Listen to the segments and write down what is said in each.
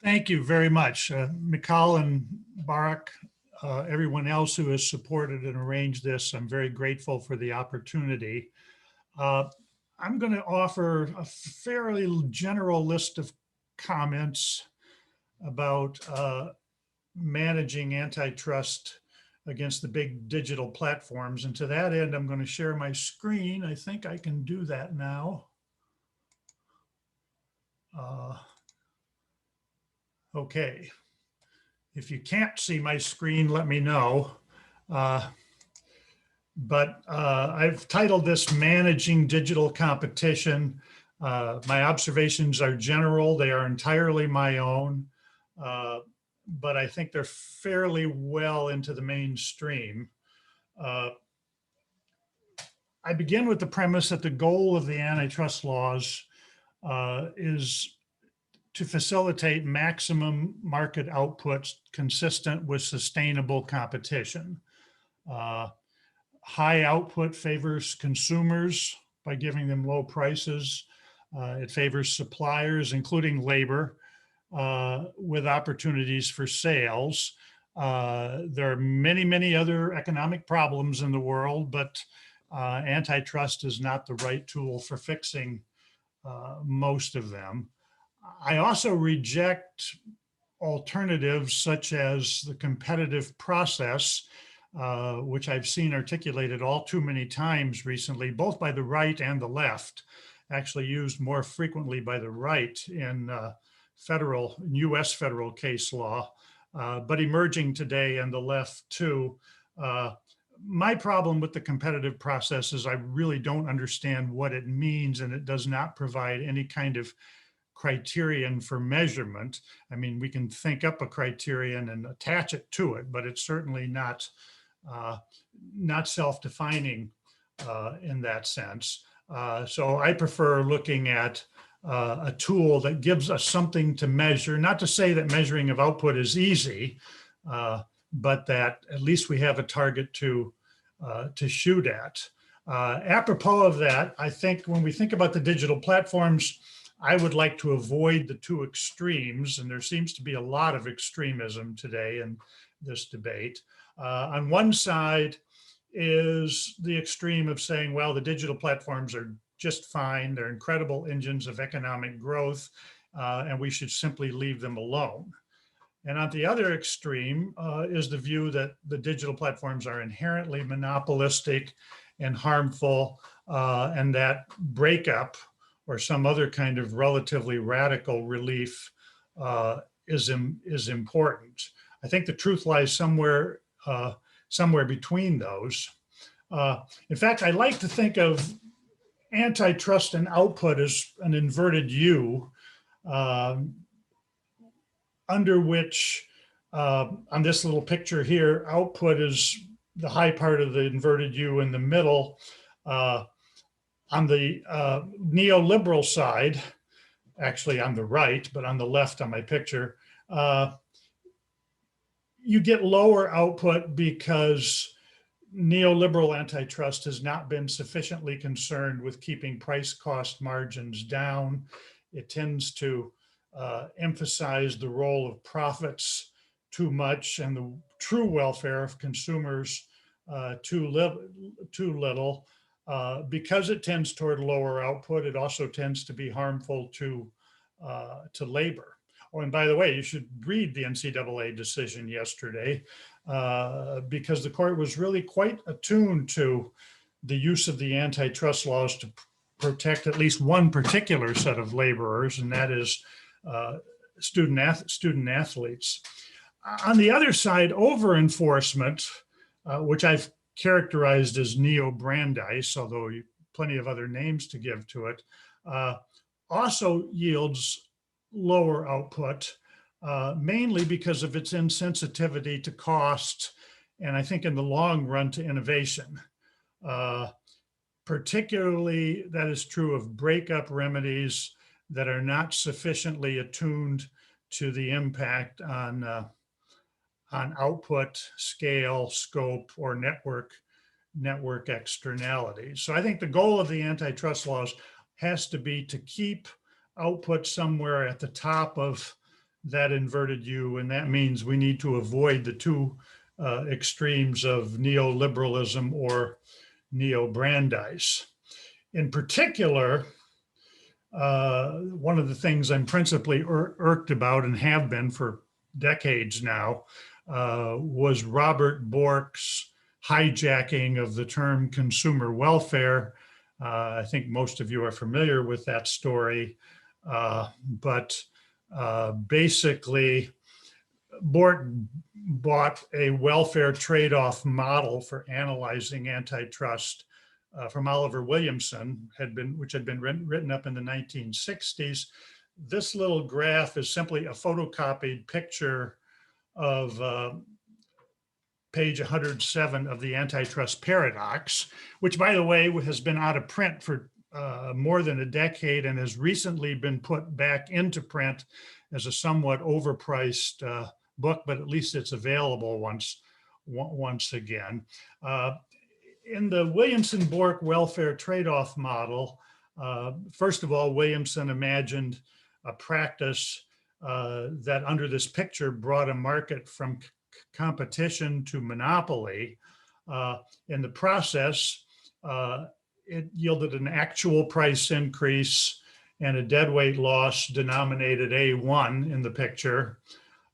Thank you very much. Michal and Barak, everyone else who has supported and arranged this, I'm very grateful for the opportunity. I'm going to offer a fairly general list of comments about managing antitrust against the big digital platforms. And to that end, I'm going to share my screen. I think I can do that now. Okay. If you can't see my screen, let me know. But I've titled this Managing Digital Competition. My observations are general. They are entirely my own, but I think they're fairly well into the mainstream. I begin with the premise that the goal of the antitrust laws is to facilitate maximum market outputs consistent with sustainable competition. High output favors consumers by giving them low prices. It favors suppliers, including labor, with opportunities for sales. There are many, many other economic problems in the world, but antitrust is not the right tool for fixing most of them. I also reject alternatives such as the competitive process, which I've seen articulated all too many times recently, both by the right and the left, actually used more frequently by the right in US federal case law, but emerging today in the left too. My problem with the competitive process is I really don't understand what it means, and it does not provide any kind of criterion for measurement. I mean, we can think up a criterion and attach it to it, but it's certainly not self-defining in that sense. So I prefer looking at a tool that gives us something to measure, not to say that measuring of output is easy, but that at least we have a target to shoot at. Apropos of that, I think when we think about the digital platforms, I would like to avoid the two extremes, and there seems to be a lot of extremism today in this debate. On one side is the extreme of saying, well, the digital platforms are just fine. They're incredible engines of economic growth, and we should simply leave them alone. And on the other extreme is the view that the digital platforms are inherently monopolistic and harmful, and that breakup or some other kind of relatively radical relief is important. I think the truth lies somewhere between those. In fact, I like to think of antitrust and output as an inverted U, under which, on this little picture here, output is the high part of the inverted U in the middle. On the neoliberal side, actually on the right, but on the left on my picture, you get lower output because neoliberal antitrust has not been sufficiently concerned with keeping price cost margins down. It tends to emphasize the role of profits too much and the true welfare of consumers too little. Because it tends toward lower output, it also tends to be harmful to labor. Oh, and by the way, you should read the NCAA decision yesterday because the court was really quite attuned to the use of the antitrust laws to protect at least one particular set of laborers, and that is student athletes. On the other side, over-enforcement, which I've characterized as neo-Brandeis, although plenty of other names to give to it, also yields lower output, mainly because of its insensitivity to cost, and I think in the long run to innovation. Particularly, that is true of breakup remedies that are not sufficiently attuned to the impact on output, scale, scope, or network externalities. So I think the goal of the antitrust laws has to be to keep output somewhere at the top of that inverted U, and that means we need to avoid the two extremes of neoliberalism or neo-Brandeis. In particular, one of the things I'm principally irked about and have been for decades now was Robert Bork's hijacking of the term consumer welfare. I think most of you are familiar with that story, but basically Bork bought a welfare trade-off model for analyzing antitrust from Oliver Williamson, which had been written up in the 1960s. This little graph is simply a photocopied picture of page 107 of the Antitrust Paradox, which, by the way, has been out of print for more than a decade and has recently been put back into print as a somewhat overpriced book, but at least it's available once again. In the Williamson-Bork welfare trade-off model, first of all, Williamson imagined a practice that under this picture brought a market from competition to monopoly. In the process, it yielded an actual price increase and a deadweight loss denominated A1 in the picture.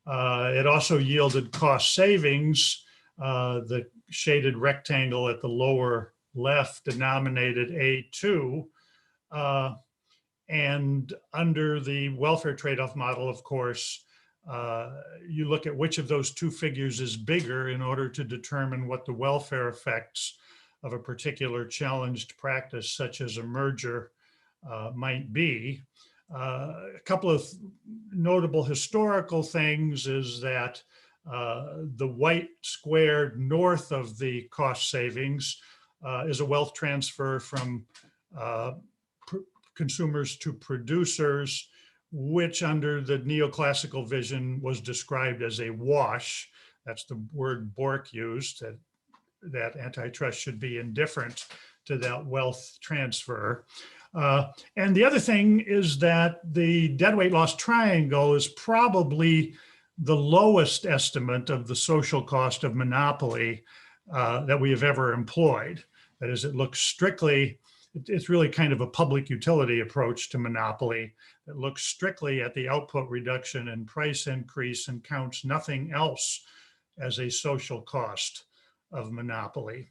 It also yielded cost savings. The shaded rectangle at the lower left denominated A2. And under the welfare trade-off model, of course, you look at which of those two figures is bigger in order to determine what the welfare effects of a particular challenged practice, such as a merger, might be. A couple of notable historical things is that the white square north of the cost savings is a wealth transfer from consumers to producers, which under the neoclassical vision was described as a wash. That's the word Bork used, that antitrust should be indifferent to that wealth transfer. And the other thing is that the deadweight loss triangle is probably the lowest estimate of the social cost of monopoly that we have ever employed. That is, it looks strictly, it's really kind of a public utility approach to monopoly that looks strictly at the output reduction and price increase and counts nothing else as a social cost of monopoly.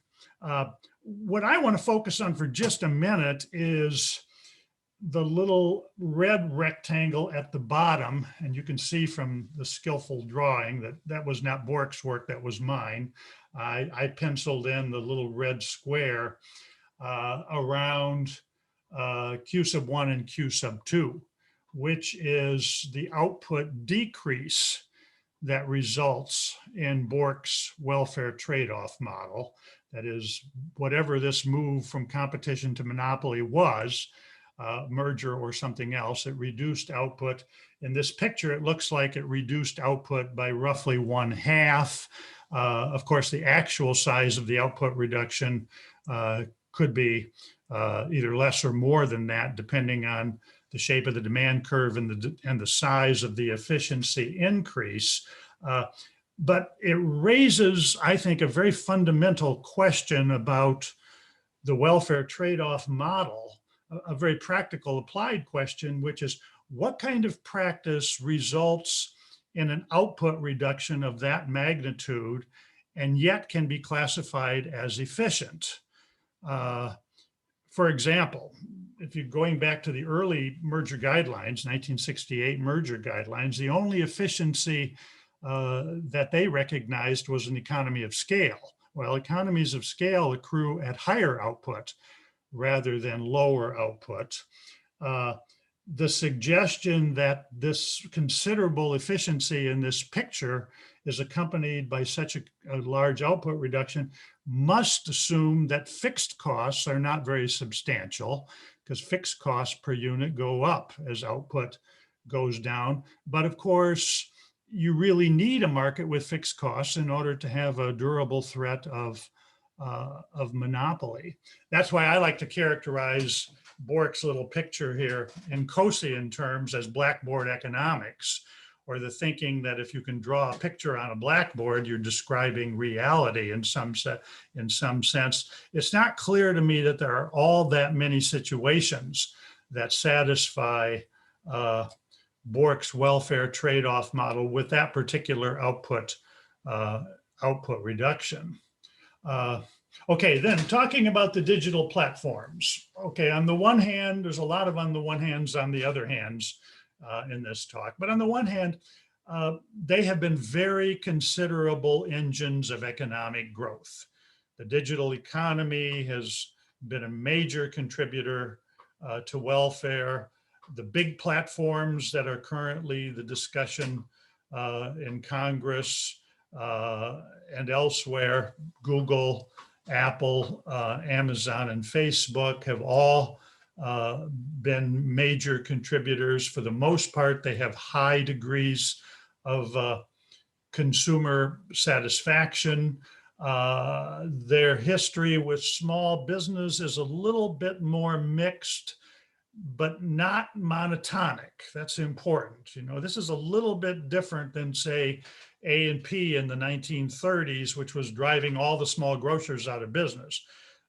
What I want to focus on for just a minute is the little red rectangle at the bottom, and you can see from the skillful drawing that that was not Bork's work, that was mine. I penciled in the little red square around Q sub 1 and Q sub 2, which is the output decrease that results in Bork's welfare trade-off model. That is, whatever this move from competition to monopoly was, merger or something else, it reduced output. In this picture, it looks like it reduced output by roughly 1/2. Of course, the actual size of the output reduction could be either less or more than that, depending on the shape of the demand curve and the size of the efficiency increase. But it raises, I think, a very fundamental question about the welfare trade-off model, a very practical applied question, which is what kind of practice results in an output reduction of that magnitude and yet can be classified as efficient? For example, if you're going back to the early merger guidelines, 1968 merger guidelines, the only efficiency that they recognized was an economy of scale. Well, economies of scale accrue at higher output rather than lower output. The suggestion that this considerable efficiency in this picture is accompanied by such a large output reduction must assume that fixed costs are not very substantial, because fixed costs per unit go up as output goes down. But of course, you really need a market with fixed costs in order to have a durable threat of monopoly. That's why I like to characterize Bork's little picture here in Coasian terms as blackboard economics, or the thinking that if you can draw a picture on a blackboard, you're describing reality in some sense. It's not clear to me that there are all that many situations that satisfy Bork's welfare trade-off model with that particular output reduction. Okay, then talking about the digital platforms. Okay, on the one hand, there's a lot of on the one hands, on the other hands in this talk. But on the one hand, they have been very considerable engines of economic growth. The digital economy has been a major contributor to welfare. The big platforms that are currently the discussion in Congress and elsewhere, Google, Apple, Amazon, and Facebook have all been major contributors. For the most part, they have high degrees of consumer satisfaction. Their history with small business is a little bit more mixed, but not monotonic. That's important. You know, this is a little bit different than, say, A&P in the 1930s, which was driving all the small grocers out of business.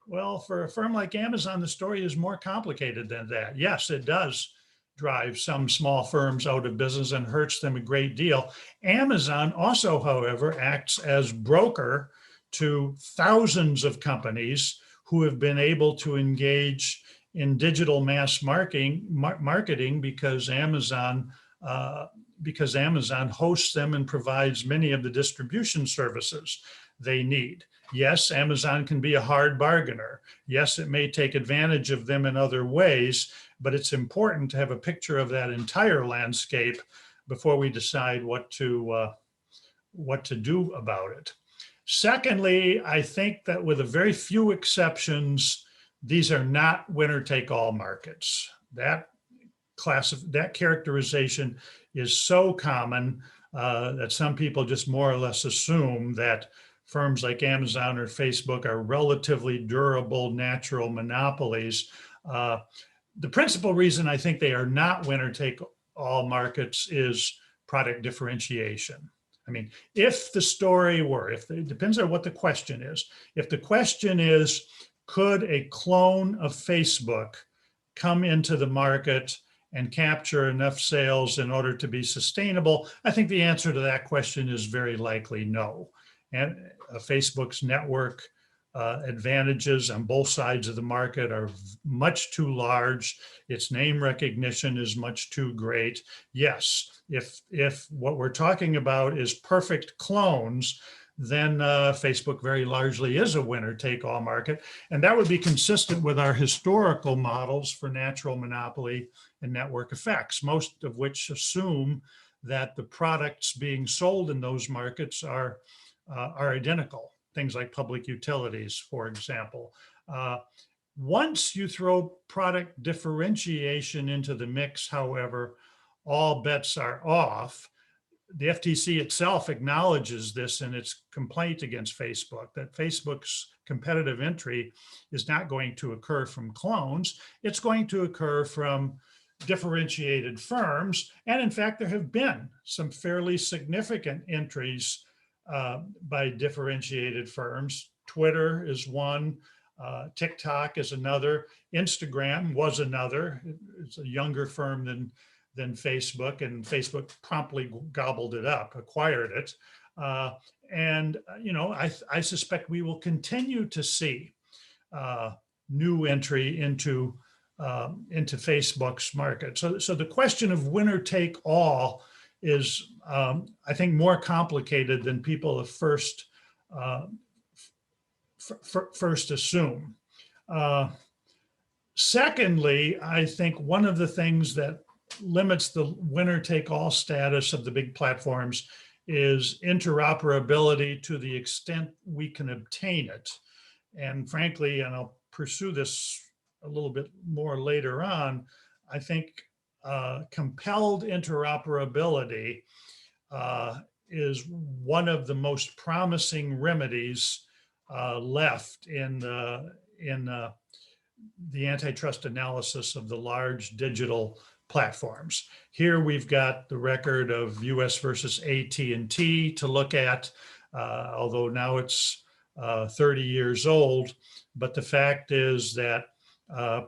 Well, for a firm like Amazon, the story is more complicated than that. Yes, it does drive some small firms out of business and hurts them a great deal. Amazon also, however, acts as broker to thousands of companies who have been able to engage in digital mass marketing because Amazon hosts them and provides many of the distribution services they need. Yes, Amazon can be a hard bargainer. Yes, it may take advantage of them in other ways, but it's important to have a picture of that entire landscape before we decide what to do about it. Secondly, I think that with a very few exceptions, these are not winner-take-all markets. That characterization is so common that some people just more or less assume that firms like Amazon or Facebook are relatively durable, natural monopolies. The principal reason I think they are not winner-take-all markets is product differentiation. I mean, if the story were, it depends on what the question is. If the question is, could a clone of Facebook come into the market and capture enough sales in order to be sustainable? I think the answer to that question is very likely no. And Facebook's network advantages on both sides of the market are much too large. Its name recognition is much too great. Yes, if what we're talking about is perfect clones, then Facebook very largely is a winner-take-all market. And that would be consistent with our historical models for natural monopoly and network effects, most of which assume that the products being sold in those markets are identical. Things like public utilities, for example. Once you throw product differentiation into the mix, however, all bets are off. The FTC itself acknowledges this in its complaint against Facebook, that Facebook's competitive entry is not going to occur from clones. It's going to occur from differentiated firms. And in fact, there have been some fairly significant entries by differentiated firms. Twitter is one, TikTok is another, Instagram was another. It's a younger firm than Facebook, and Facebook promptly gobbled it up, acquired it. And you know, I suspect we will continue to see new entry into Facebook's market. So the question of winner take all is, I think, more complicated than people have first assume. Secondly, I think one of the things that limits the winner-take-all status of the big platforms is interoperability to the extent we can obtain it. And frankly, and I'll pursue this a little bit more later on, I think compelled interoperability is one of the most promising remedies left in the antitrust analysis of the large digital platforms. Here we've got the record of US versus AT&T to look at, although now it's 30 years old. But the fact is that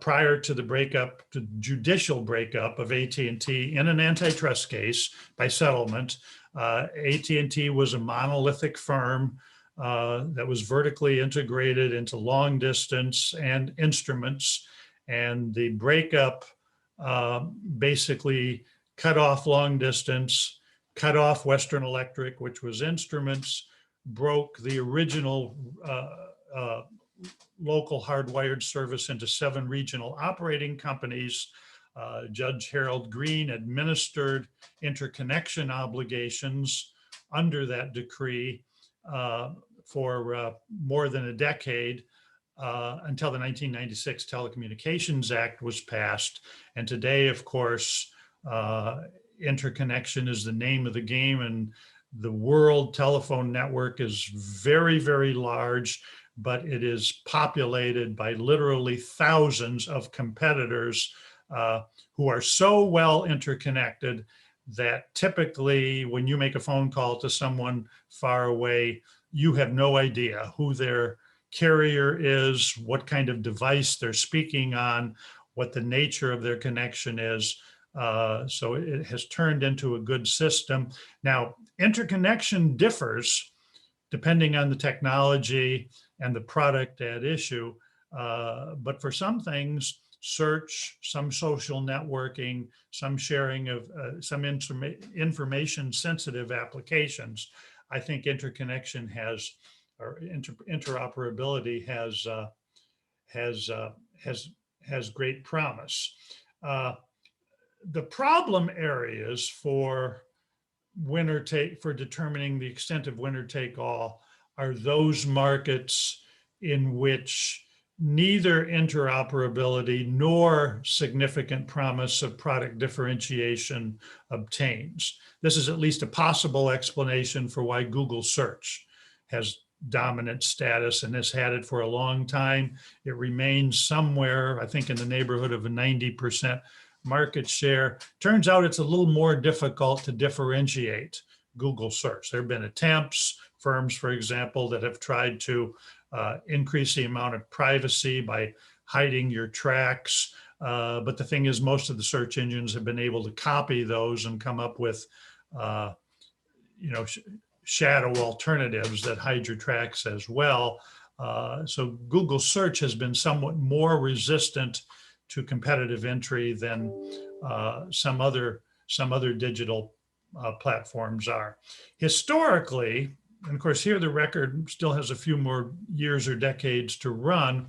prior to the breakup, the judicial breakup of AT&T in an antitrust case by settlement, AT&T was a monolithic firm that was vertically integrated into long distance and instruments. And the breakup basically cut off long distance, cut off Western Electric, which was instruments, broke the original local hardwired service into 7 regional operating companies. Judge Harold Green administered interconnection obligations under that decree for more than a decade until the 1996 Telecommunications Act was passed. And today, of course, interconnection is the name of the game, and the world telephone network is very, very large, but it is populated by literally thousands of competitors who are so well interconnected that typically when you make a phone call to someone far away, you have no idea who their carrier is, what kind of device they're speaking on, what the nature of their connection is. So it has turned into a good system. Now, interconnection differs depending on the technology and the product at issue. But for some things, search, some social networking, some sharing of some information sensitive applications, I think interconnection has, or interoperability has great promise. The problem areas for for determining the extent of winner take all are those markets in which neither interoperability nor significant promise of product differentiation obtains. This is at least a possible explanation for why Google search has dominant status and has had it for a long time. It remains somewhere, I think, in the neighborhood of a 90% market share. Turns out it's a little more difficult to differentiate Google search. There have been attempts, firms, for example, that have tried to increase the amount of privacy by hiding your tracks. But the thing is, most of the search engines have been able to copy those and come up with, shadow alternatives that hide your tracks as well. So Google search has been somewhat more resistant to competitive entry than some other digital platforms are. Historically, and of course here the record still has a few more years or decades to run,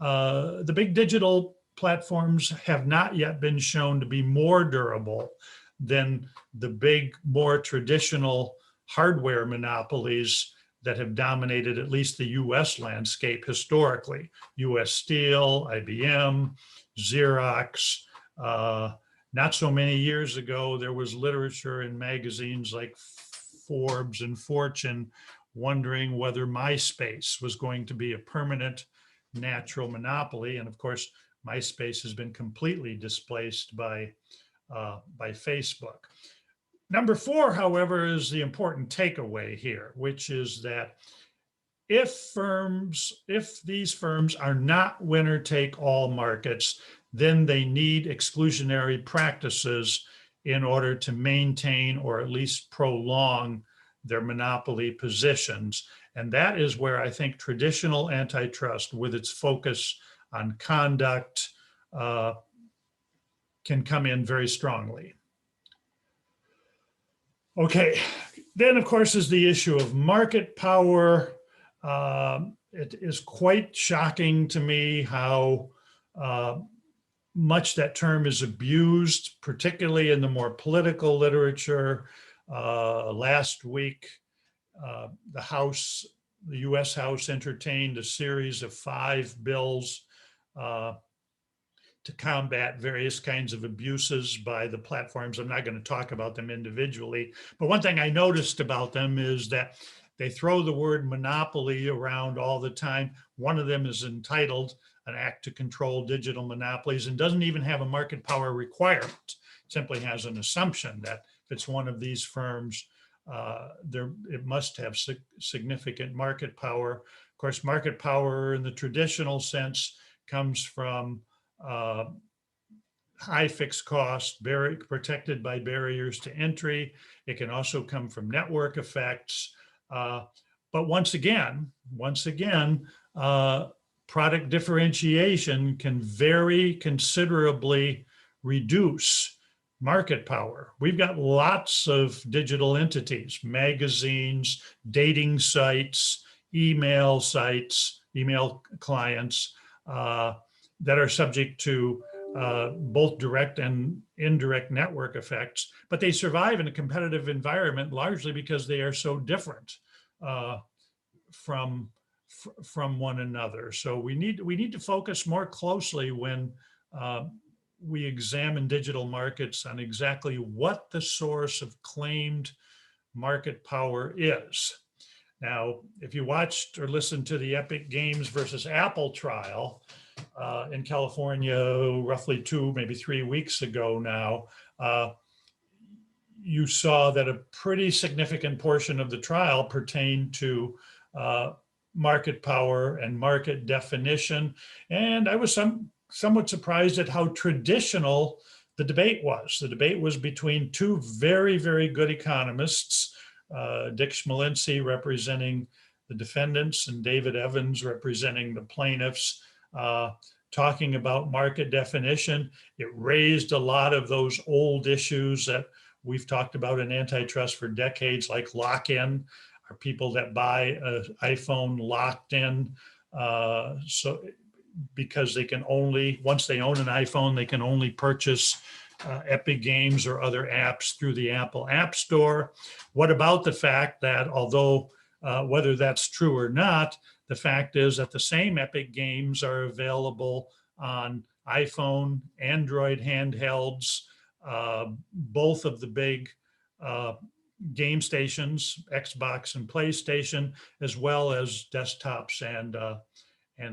the big digital platforms have not yet been shown to be more durable than the big, more traditional hardware monopolies that have dominated at least the US landscape historically. US Steel, IBM, Xerox. Not so many years ago, there was literature in magazines like Forbes and Fortune wondering whether MySpace was going to be a permanent natural monopoly. And of course, MySpace has been completely displaced by Facebook. Number 4, however, is the important takeaway here, which is that if these firms are not winner take all markets, then they need exclusionary practices in order to maintain or at least prolong their monopoly positions. And that is where I think traditional antitrust, with its focus on conduct, can come in very strongly. Okay, then of course is the issue of market power. It is quite shocking to me how much that term is abused, particularly in the more political literature. Last week, the US House entertained a series of 5 bills to combat various kinds of abuses by the platforms. I'm not going to talk about them individually, but one thing I noticed about them is that they throw the word monopoly around all the time. One of them is entitled An Act to Control Digital Monopolies and doesn't even have a market power requirement. simply has an assumption that if it's one of these firms, it must have significant market power. Of course, market power in the traditional sense comes from high fixed costs, protected by barriers to entry. It can also come from network effects. But once again, product differentiation can very considerably reduce market power. We've got lots of digital entities, magazines, dating sites, email clients that are subject to both direct and indirect network effects, but they survive in a competitive environment largely because they are so different from one another. So we need to focus more closely when we examine digital markets on exactly what the source of claimed market power is. Now, if you watched or listened to the Epic Games versus Apple trial in California roughly 2, maybe 3 weeks ago now, you saw that a pretty significant portion of the trial pertained to market power and market definition. And I was somewhat surprised at how traditional the debate was. The debate was between two very, very good economists, Dick Schmalinski representing the defendants and David Evans representing the plaintiffs, talking about market definition. It raised a lot of those old issues that we've talked about in antitrust for decades, like lock-in. Are people that buy an iPhone locked in? So because they can only, once they own an iPhone, they can only purchase Epic Games or other apps through the Apple App Store. What about the fact that although whether that's true or not, the fact is that the same Epic Games are available on iPhone, Android handhelds, both of the big game stations, Xbox and PlayStation, as well as desktops and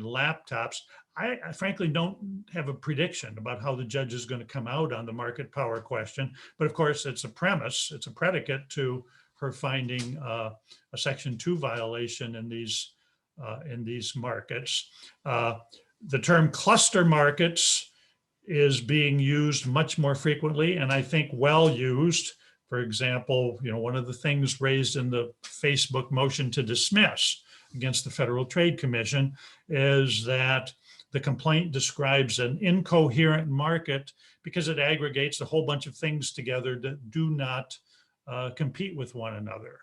laptops. I frankly don't have a prediction about how the judge is going to come out on the market power question, but of course it's a premise, it's a predicate to her finding a Section 2 violation in these markets. The term cluster markets is being used much more frequently, and I think well used. For example, one of the things raised in the Facebook motion to dismiss against the Federal Trade Commission is that the complaint describes an incoherent market because it aggregates a whole bunch of things together that do not compete with one another.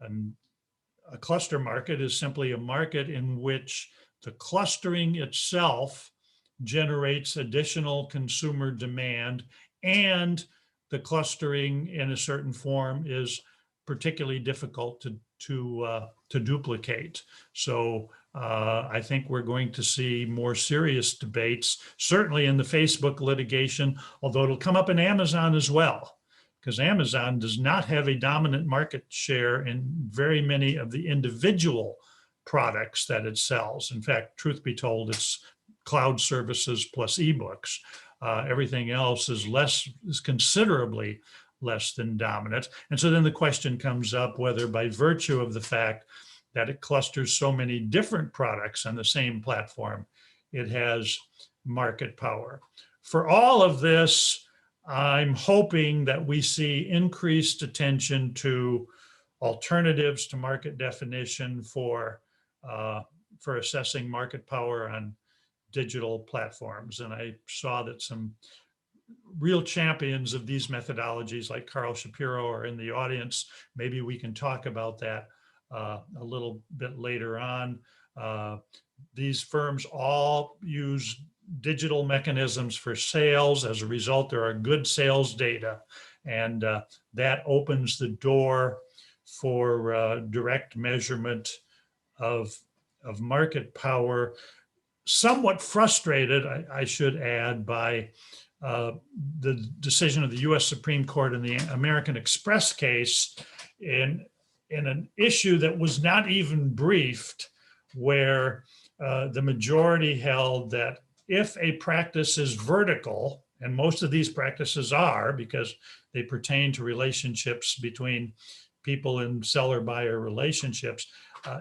And a cluster market is simply a market in which the clustering itself generates additional consumer demand, and the clustering in a certain form is particularly difficult to duplicate. So I think we're going to see more serious debates, certainly in the Facebook litigation, although it'll come up in Amazon as well, because Amazon does not have a dominant market share in very many of the individual products that it sells. In fact, truth be told, it's cloud services plus ebooks. Everything else is considerably less than dominant. And so then the question comes up whether by virtue of the fact that it clusters so many different products on the same platform, it has market power. For all of this, I'm hoping that we see increased attention to alternatives to market definition for assessing market power on digital platforms. And I saw that some real champions of these methodologies like Carl Shapiro are in the audience. Maybe we can talk about that a little bit later on. These firms all use digital mechanisms for sales. As a result, there are good sales data, and that opens the door for direct measurement of market power. Somewhat frustrated, I should add, by the decision of the US Supreme Court in the American Express case in an issue that was not even briefed, where the majority held that if a practice is vertical, and most of these practices are, because they pertain to relationships between people in seller-buyer relationships.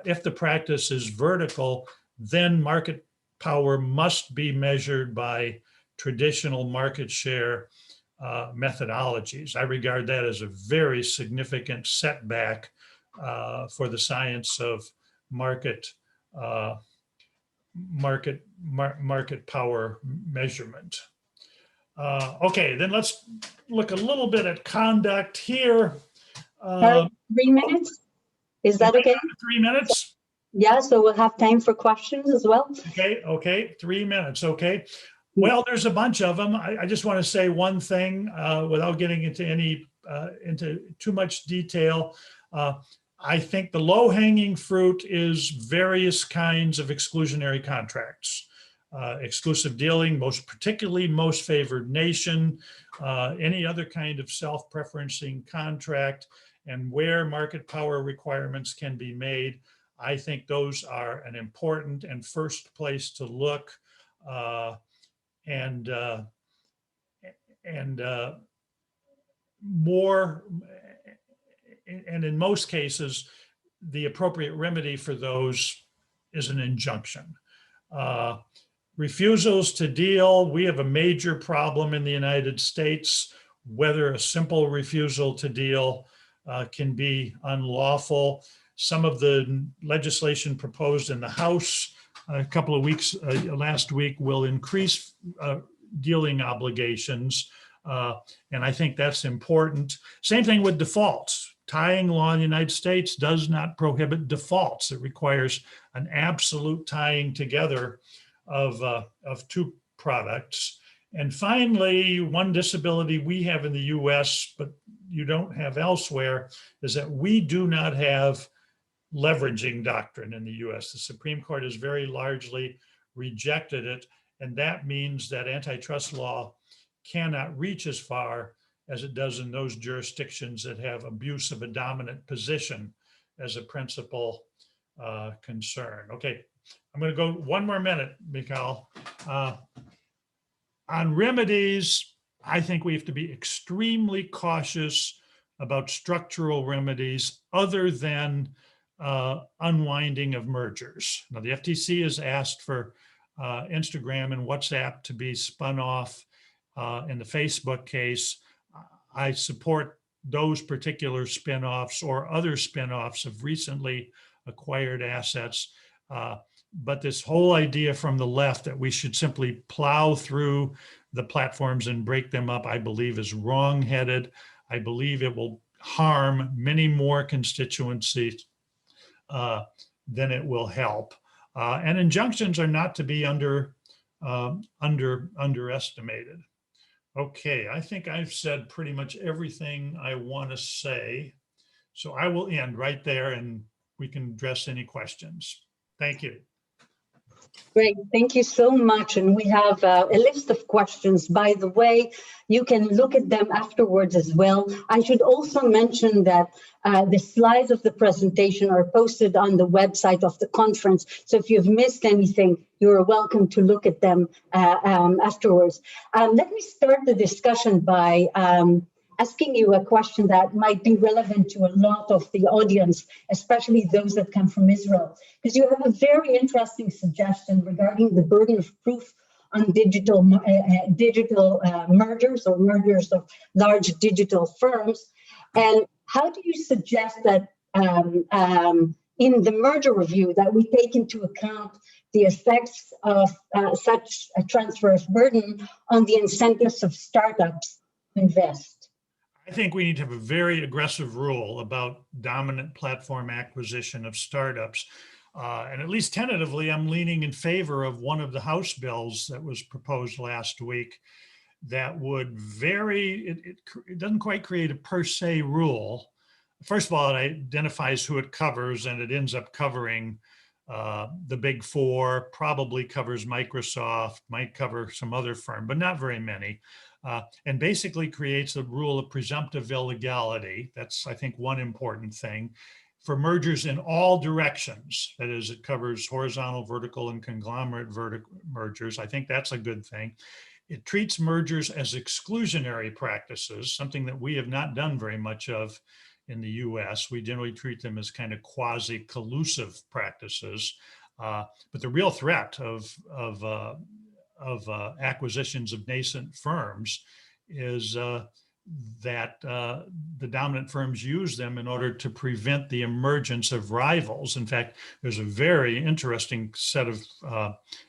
If the practice is vertical, then market power must be measured by traditional market share methodologies. I regard that as a very significant setback for the science of market power measurement. Okay, then let's look a little bit at conduct here. 3 minutes, is that okay? 3 minutes? Yeah, so we'll have time for questions as well. Okay, 3 minutes, okay. Well, there's a bunch of them. I just want to say one thing without getting into too much detail. I think the low-hanging fruit is various kinds of exclusionary contracts. Exclusive dealing, most particularly most favored nation, any other kind of self-preferencing contract, and where market power requirements can be made. I think those are an important and first place to look, and in most cases, the appropriate remedy for those is an injunction. Refusals to deal, we have a major problem in the United States, whether a simple refusal to deal can be unlawful. Some of the legislation proposed in the House a couple of weeks, last week, will increase dealing obligations. And I think that's important. Same thing with defaults. Tying law in the United States does not prohibit defaults. It requires an absolute tying together of two products. And finally, one disability we have in the US, but you don't have elsewhere, is that we do not have leveraging doctrine in the US. The Supreme Court has very largely rejected it. And that means that antitrust law cannot reach as far as it does in those jurisdictions that have abuse of a dominant position as a principal concern. Okay, I'm going to go 1 more minute, Michal. On remedies, I think we have to be extremely cautious about structural remedies other than unwinding of mergers. Now, the FTC has asked for Instagram and WhatsApp to be spun off in the Facebook case. I support those particular spin-offs or other spin-offs of recently acquired assets. But this whole idea from the left that we should simply plow through the platforms and break them up, I believe is wrong-headed. I believe it will harm many more constituencies than it will help. And injunctions are not to be underestimated. Okay, I think I've said pretty much everything I want to say. So I will end right there and we can address any questions. Thank you. Great, thank you so much. And we have a list of questions. By the way, you can look at them afterwards as well. I should also mention that the slides of the presentation are posted on the website of the conference. So if you've missed anything, you're welcome to look at them afterwards. Let me start the discussion by asking you a question that might be relevant to a lot of the audience, especially those that come from Israel, because you have a very interesting suggestion regarding the burden of proof on digital mergers or mergers of large digital firms. And how do you suggest that in the merger review that we take into account the effects of such a transfer of burden on the incentives of startups to invest? I think we need to have a very aggressive rule about dominant platform acquisition of startups. And at least tentatively, I'm leaning in favor of one of the House bills that was proposed last week that would it doesn't quite create a per se rule. First of all, it identifies who it covers, and it ends up covering the big four, probably covers Microsoft, might cover some other firm, but not very many. And basically creates a rule of presumptive illegality. That's, I think, one important thing for mergers in all directions. That is, it covers horizontal, vertical, and conglomerate mergers. I think that's a good thing. it treats mergers as exclusionary practices, something that we have not done very much of in the US. We generally treat them as kind of quasi-collusive practices. But the real threat of acquisitions of nascent firms is that the dominant firms use them in order to prevent the emergence of rivals. In fact, there's a very interesting set of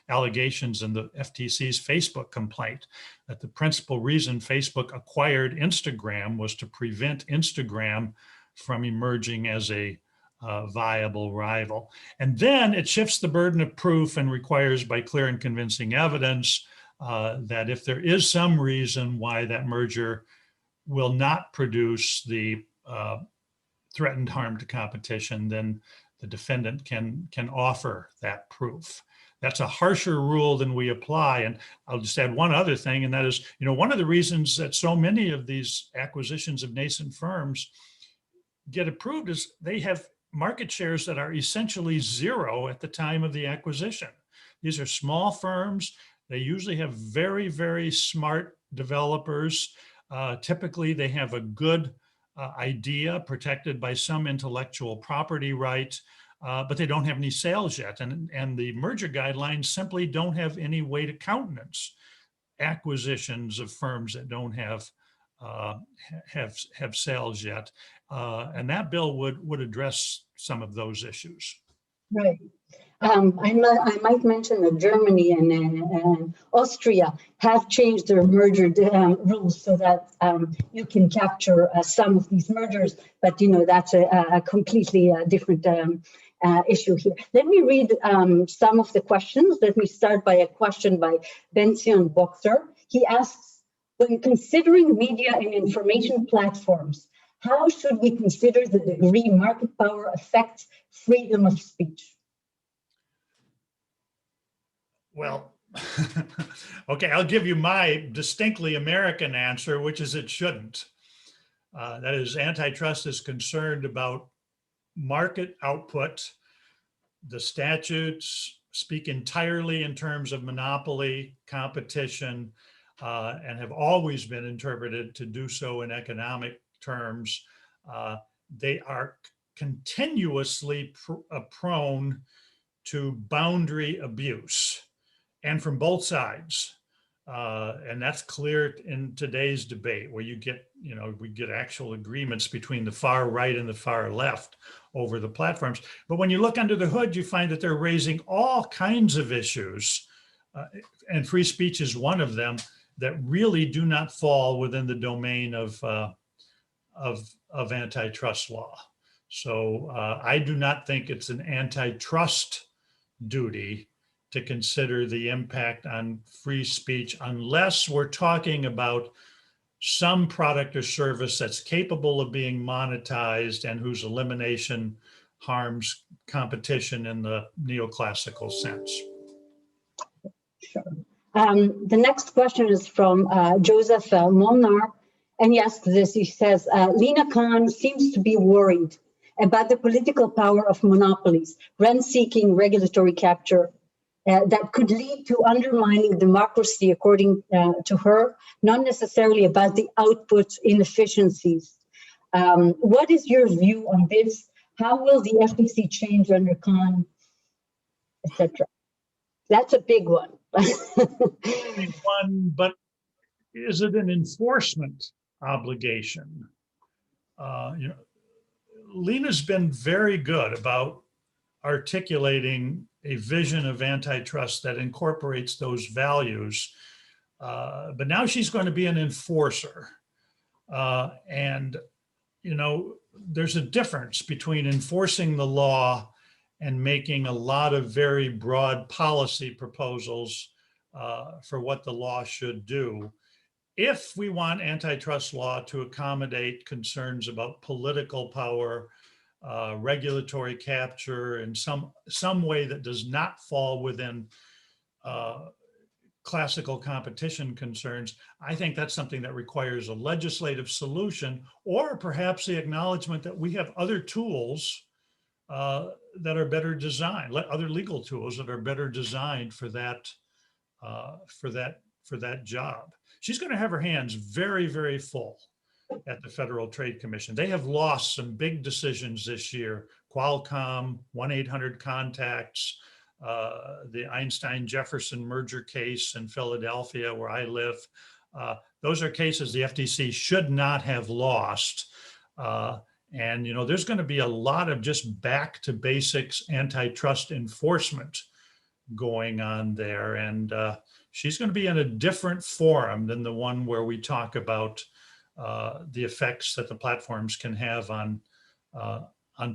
allegations in the FTC's Facebook complaint that the principal reason Facebook acquired Instagram was to prevent Instagram from emerging as a viable rival. And then it shifts the burden of proof and requires by clear and convincing evidence that if there is some reason why that merger will not produce the threatened harm to competition, then the defendant can offer that proof. That's a harsher rule than we apply. And I'll just add one other thing, and that is, one of the reasons that so many of these acquisitions of nascent firms get approved is they have market shares that are essentially zero at the time of the acquisition. These are small firms. They usually have very, very smart developers. Typically, they have a good idea protected by some intellectual property right, but they don't have any sales yet. And the merger guidelines simply don't have any way to countenance acquisitions of firms that don't have sales yet. And that bill would address some of those issues. Right. I might mention that Germany and Austria have changed their merger rules so that you can capture some of these mergers, but that's a completely different issue here. Let me read some of the questions. Let me start by a question by Benzion Boxer. He asks, when considering media and information platforms, how should we consider the degree market power affects freedom of speech? Well, okay, I'll give you my distinctly American answer, which is it shouldn't. That is, antitrust is concerned about market output. The statutes speak entirely in terms of monopoly, competition, and have always been interpreted to do so in economic terms. They are continuously prone to boundary abuse, and from both sides. And that's clear in today's debate, where we get actual agreements between the far right and the far left over the platforms. But when you look under the hood, you find that they're raising all kinds of issues, and free speech is one of them, that really do not fall within the domain of antitrust law. So I do not think it's an antitrust duty to consider the impact on free speech unless we're talking about some product or service that's capable of being monetized and whose elimination harms competition in the neoclassical sense. Sure. The next question is from Joseph Molnar, and he asks this. He says, Lina Khan seems to be worried about the political power of monopolies, rent-seeking regulatory capture, that could lead to undermining democracy, according to her, not necessarily about the output inefficiencies. What is your view on this? How will the FTC change under Khan, etc.? That's a big one. Big one, but is it an enforcement obligation? Lena's been very good about articulating a vision of antitrust that incorporates those values, but now she's going to be an enforcer. And there's a difference between enforcing the law and making a lot of very broad policy proposals for what the law should do. If we want antitrust law to accommodate concerns about political power, regulatory capture in some way that does not fall within classical competition concerns, I think that's something that requires a legislative solution, or perhaps the acknowledgement that we have other tools that are better designed, other legal tools that are better designed for that for that job. She's going to have her hands very, very full at the Federal Trade Commission. They have lost some big decisions this year. Qualcomm, 1-800-CONTACTS, the Einstein-Jefferson merger case in Philadelphia, where I live. Those are cases the FTC should not have lost. And, you know, there's going to be a lot of just back to basics antitrust enforcement going on there. And she's going to be in a different forum than the one where we talk about the effects that the platforms can have on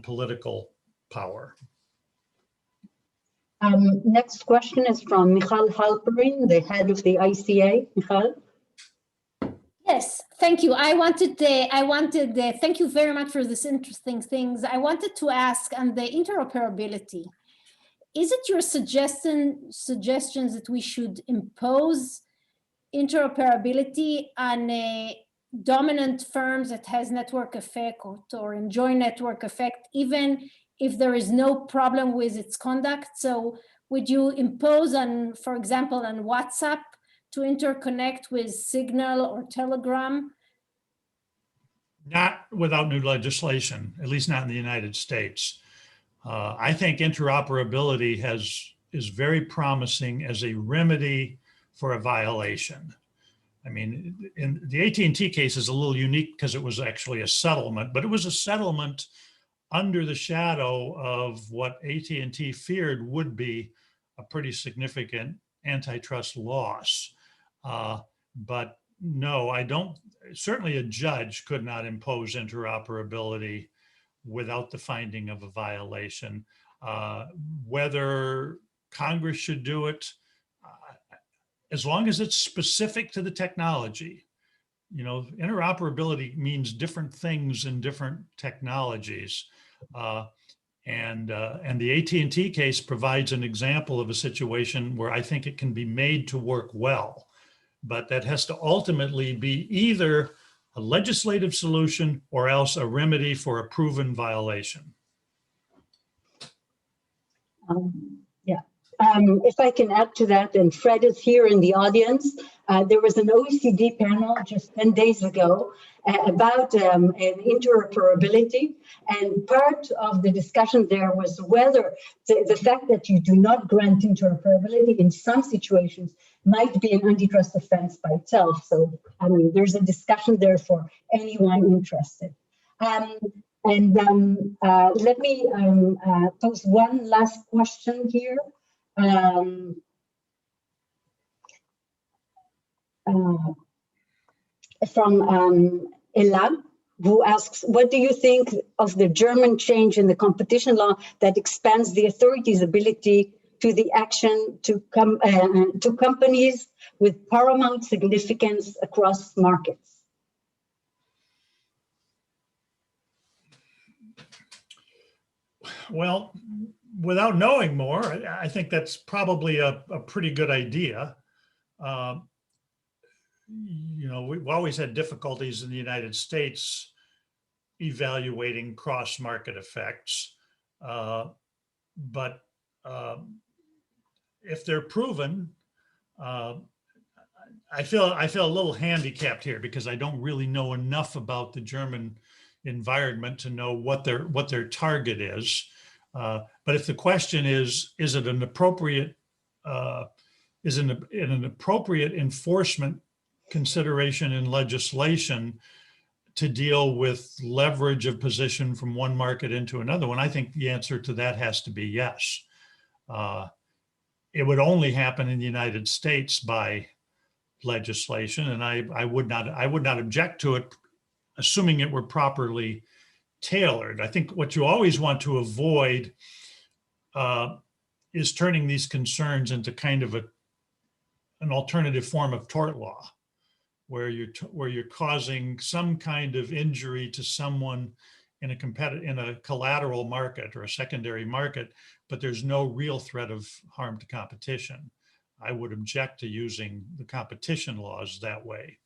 political power. Next question is from Michal Halperin, the head of the ICA. Michal? Yes, thank you. Thank you very much for this interesting things. I wanted to ask on the interoperability. Is it your suggestions that we should impose interoperability on dominant firms that has network effect or enjoy network effect, even if there is no problem with its conduct? So would you impose on, for example, on WhatsApp to interconnect with Signal or Telegram? Not without new legislation, at least not in the United States. I think interoperability is very promising as a remedy for a violation. I mean, in the AT&T case is a little unique because it was actually a settlement, but it was a settlement under the shadow of what AT&T feared would be a pretty significant antitrust loss. But no, I don't, certainly a judge could not impose interoperability without the finding of a violation. Whether Congress should do it, as long as it's specific to the technology. You know, interoperability means different things in different technologies. And the AT&T case provides an example of a situation where I think it can be made to work well, but that has to ultimately be either a legislative solution or else a remedy for a proven violation. If I can add to that, and Fred is here in the audience, there was an OECD panel just 10 days ago about interoperability, and part of the discussion there was whether the fact that you do not grant interoperability in some situations might be an antitrust offense by itself. So, I mean, there's a discussion there for anyone interested. Let me pose one last question here. From Ella, who asks, what do you think of the German change in the competition law that expands the authority's ability to the action to companies with paramount significance across markets? Well, without knowing more, I think that's probably a pretty good idea. You know, we've always had difficulties in the United States evaluating cross-market effects, but if they're proven, I feel a little handicapped here because I don't really know enough about the German environment to know what their target is. But if the question is it an appropriate an appropriate enforcement consideration in legislation to deal with leverage of position from one market into another one, I think the answer to that has to be yes. It would only happen in the United States by legislation, and I would not object to it, assuming it were properly tailored. I think what you always want to avoid is turning these concerns into kind of an alternative form of tort law, where you're causing some kind of injury to someone in a collateral market or a secondary market, but there's no real threat of harm to competition. I would object to using the competition laws that way.